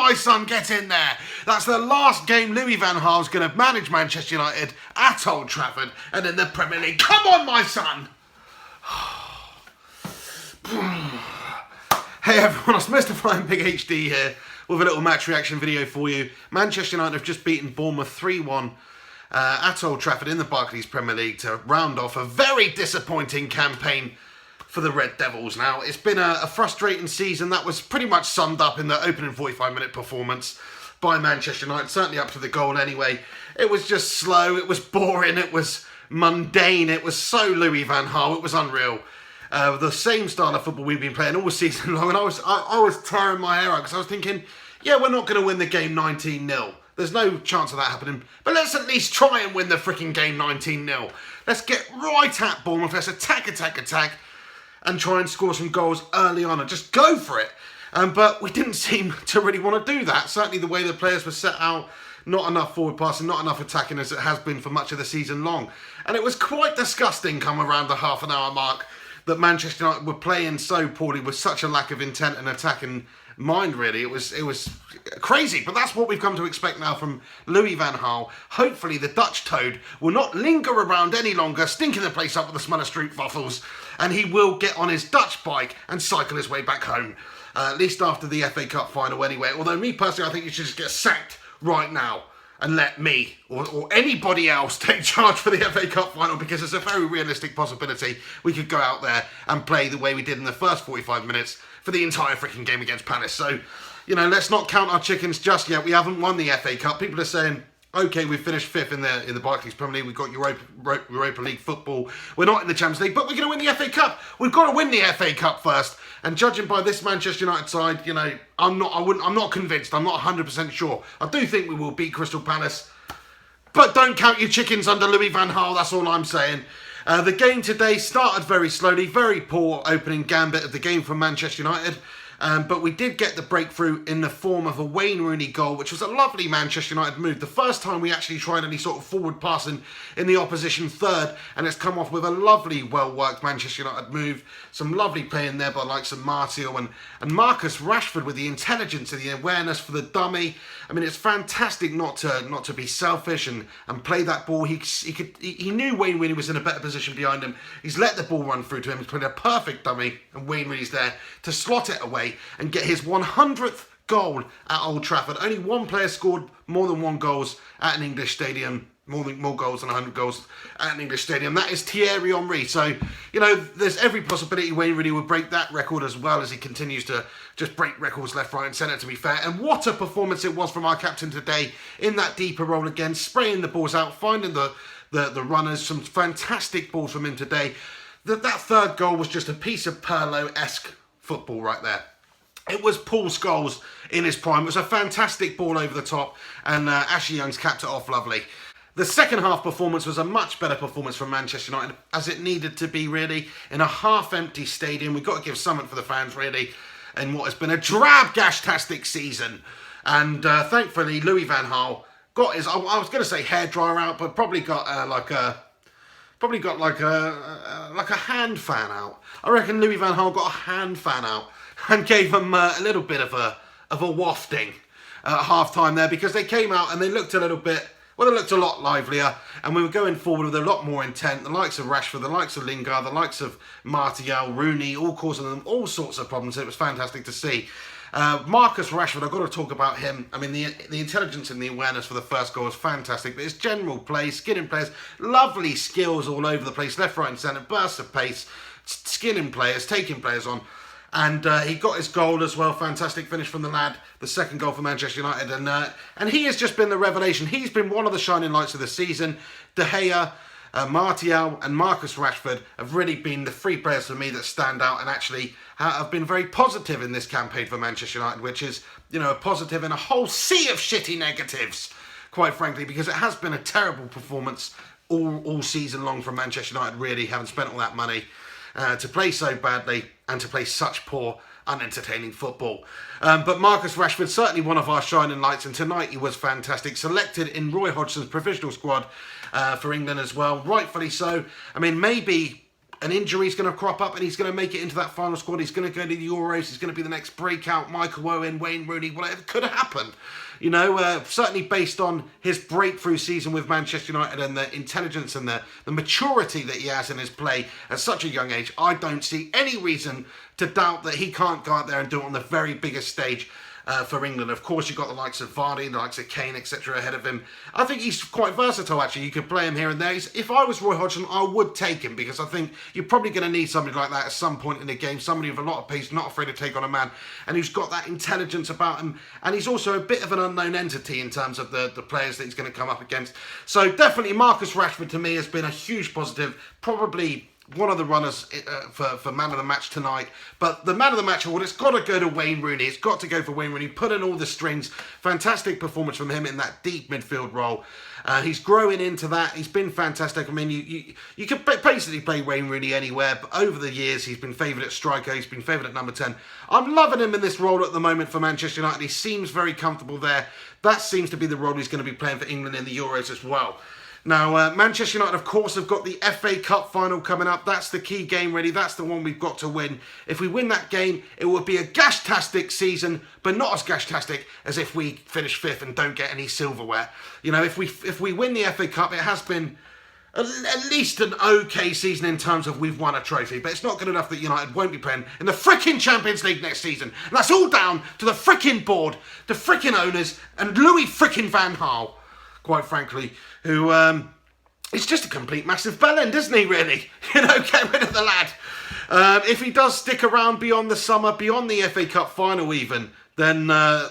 my son, get in there. That's the last game Louis van Gaal's going to manage Manchester United at Old Trafford and in the Premier League. Come on, my son. Hey everyone, it's Mr. Flying Pig HD here with a little match reaction video for you. Manchester United have just beaten Bournemouth 3-1 at Old Trafford in the Barclays Premier League to round off a very disappointing campaign for the Red Devils. Now, it's been a frustrating season that was pretty much summed up in the opening 45-minute performance by Manchester United, certainly up to the goal anyway. It was just slow, it was boring, it was mundane, it was so Louis van Gaal, it was unreal. The same style of football we've been playing all season long, and I was tearing my hair out because I was thinking, yeah, we're not going to win the game 19-0. There's no chance of that happening, but let's at least try and win the freaking game 19-0. Let's get right at Bournemouth, let's attack, and try and score some goals early on and just go for it. But we didn't seem to really want to do that. Certainly the way the players were set out, not enough forward passing, not enough attacking as it has been for much of the season long. And it was quite disgusting come around the half-an-hour mark that Manchester United were playing so poorly with such a lack of intent and attacking mind, really. It was crazy, but that's what we've come to expect now from Louis van Gaal. Hopefully the Dutch toad will not linger around any longer, stinking the place up with the smell of street waffles, and he will get on his Dutch bike and cycle his way back home, at least after the FA Cup final anyway. Although me personally, I think he should just get sacked right now and let me or anybody else take charge for the FA Cup final, because it's a very realistic possibility we could go out there and play the way we did in the first 45 minutes for the entire freaking game against Palace. So, you know, let's not count our chickens just yet. We haven't won the FA Cup. People are saying, okay, we've finished fifth in the Barclays Premier League. We've got Europa League football. We're not in the Champions League, but we're going to win the FA Cup. We've got to win the FA Cup first. And judging by this Manchester United side, you know, I'm not convinced. I'm not 100% sure. I do think we will beat Crystal Palace, but don't count your chickens under Louis van Gaal. That's all I'm saying. The game today started very slowly, very poor opening gambit of the game from Manchester United. But we did get the breakthrough in the form of a Wayne Rooney goal, which was a lovely Manchester United move. The first time we actually tried any sort of forward passing in the opposition third, and it's come off with a lovely, well-worked Manchester United move. Some lovely play in there by likes of Martial and Marcus Rashford with the intelligence and the awareness for the dummy. I mean, it's fantastic not to be selfish and play that ball. He knew Wayne Rooney was in a better position behind him. He's let the ball run through to him. He's played a perfect dummy, and Wayne Rooney's there to slot it away and get his 100th goal at Old Trafford. Only one player scored more than one goals at an English stadium, more goals than 100 goals at an English stadium. That is Thierry Henry. So, you know, there's every possibility Wayne Rooney would break that record as well, as he continues to just break records left, right and centre, to be fair. And what a performance it was from our captain today in that deeper role again, spraying the balls out, finding the runners. Some fantastic balls from him today. That third goal was just a piece of Pirlo-esque football right there. It was Paul Scholes in his prime. It was a fantastic ball over the top, and Ashley Young's capped it off lovely. The second half performance was a much better performance from Manchester United, as it needed to be, really. In a half-empty stadium, we've got to give something for the fans, really, in what has been a drab-gash-tastic season. And thankfully, Louis van Gaal got his, I was going to say hairdryer out, but probably got like a hand fan out. I reckon Louis van Gaal got a hand fan out and gave them a little bit of a wafting at half-time there, because they came out and they looked a little bit, well, they looked a lot livelier, and we were going forward with a lot more intent. The likes of Rashford, the likes of Lingard, the likes of Martial, Rooney, all causing them all sorts of problems. It was fantastic to see. Marcus Rashford, I've got to talk about him. I mean, the intelligence and the awareness for the first goal was fantastic, but his general play, skinning players, lovely skills all over the place, left, right and centre, bursts of pace, skinning players, taking players on. And he got his goal as well. Fantastic finish from the lad. The second goal for Manchester United. And he has just been the revelation. He's been one of the shining lights of the season. De Gea, Martial and Marcus Rashford have really been the three players for me that stand out and actually have been very positive in this campaign for Manchester United, which is, you know, a positive in a whole sea of shitty negatives, quite frankly, because it has been a terrible performance all season long from Manchester United, really, having spent all that money to play so badly and to play such poor, unentertaining football. But Marcus Rashford, certainly one of our shining lights, and tonight he was fantastic. Selected in Roy Hodgson's provisional squad for England as well, rightfully so. I mean, maybe an injury is going to crop up and he's going to make it into that final squad. He's going to go to the Euros. He's going to be the next breakout Michael Owen, Wayne Rooney, whatever could have happened. You know, certainly based on his breakthrough season with Manchester United and the intelligence and the maturity that he has in his play at such a young age, I don't see any reason to doubt that he can't go out there and do it on the very biggest stage for England. Of course, you've got the likes of Vardy, the likes of Kane, etc. ahead of him. I think he's quite versatile, actually. You could play him here and there. If I was Roy Hodgson, I would take him because I think you're probably going to need somebody like that at some point in the game, somebody with a lot of pace, not afraid to take on a man, and who's got that intelligence about him. And he's also a bit of an unknown entity in terms of the players that he's going to come up against. So definitely Marcus Rashford, to me, has been a huge positive. Probably one of the runners for man of the match tonight. But the man of the match award, it's got to go to Wayne Rooney. It's got to go for Wayne Rooney. Put in all the strings. Fantastic performance from him in that deep midfield role. He's growing into that. He's been fantastic. I mean, you could basically play Wayne Rooney anywhere. But over the years, he's been favoured at striker. He's been favoured at number 10. I'm loving him in this role at the moment for Manchester United. He seems very comfortable there. That seems to be the role he's going to be playing for England in the Euros as well. Now, Manchester United, of course, have got the FA Cup final coming up. That's the key game, really. That's the one we've got to win. If we win that game, it will be a gash-tastic season, but not as gash-tastic as if we finish 5th and don't get any silverware. You know, if we win the FA Cup, it has been at least an okay season in terms of we've won a trophy, but it's not good enough that United won't be playing in the frickin' Champions League next season. And that's all down to the frickin' board, the frickin' owners, and Louis frickin' Van Gaal, quite frankly, who is just a complete massive bellend, isn't he, really? You know, get rid of the lad. If he does stick around beyond the summer, beyond the FA Cup final even, then I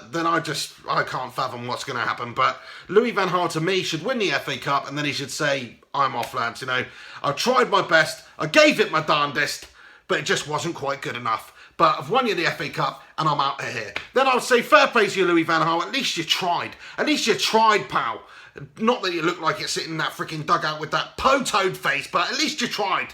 can't fathom what's going to happen. But Louis Van Gaal, to me, should win the FA Cup, and then he should say, I'm off, lads. You know, I tried my best, I gave it my darndest, but it just wasn't quite good enough. But I've won you the FA Cup, and I'm out of here. Then I would say, fair play to you, Louis Van Gaal. At least you tried. At least you tried, pal. Not that you look like you're sitting in that freaking dugout with that po-toed face, but at least you tried.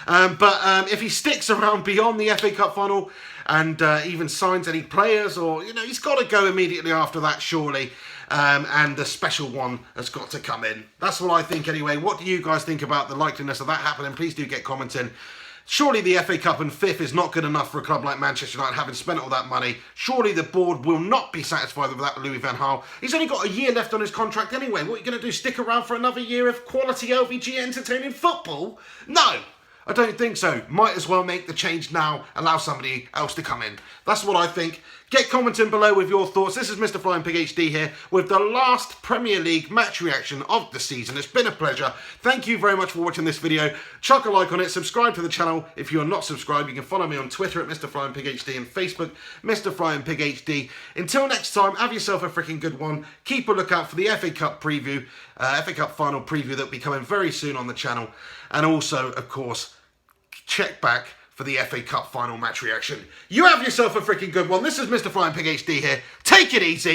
But if he sticks around beyond the FA Cup final and even signs any players, or, you know, he's got to go immediately after that, surely. And the special one has got to come in. That's what I think anyway. What do you guys think about the likeliness of that happening? Please do get commenting. Surely the FA Cup and 5th is not good enough for a club like Manchester United, having spent all that money. Surely the board will not be satisfied with that Louis Van Gaal. He's only got a year left on his contract anyway. What are you going to do, stick around for another year of quality LVG entertaining football? No, I don't think so. Might as well make the change now, allow somebody else to come in. That's what I think. Get commenting below with your thoughts. This is Mr. Flying Pig HD here with the last Premier League match reaction of the season. It's been a pleasure. Thank you very much for watching this video. Chuck a like on it. Subscribe to the channel if you are not subscribed. You can follow me on Twitter at Mr. Flying Pig HD and Facebook, Mr. Flying Pig HD. Until next time, have yourself a freaking good one. Keep a lookout for the FA Cup preview, FA Cup final preview that will be coming very soon on the channel. And also, of course, check back for the FA Cup final match reaction. You have yourself a freaking good one. This is Mr. Flying Pig HD here. Take it easy.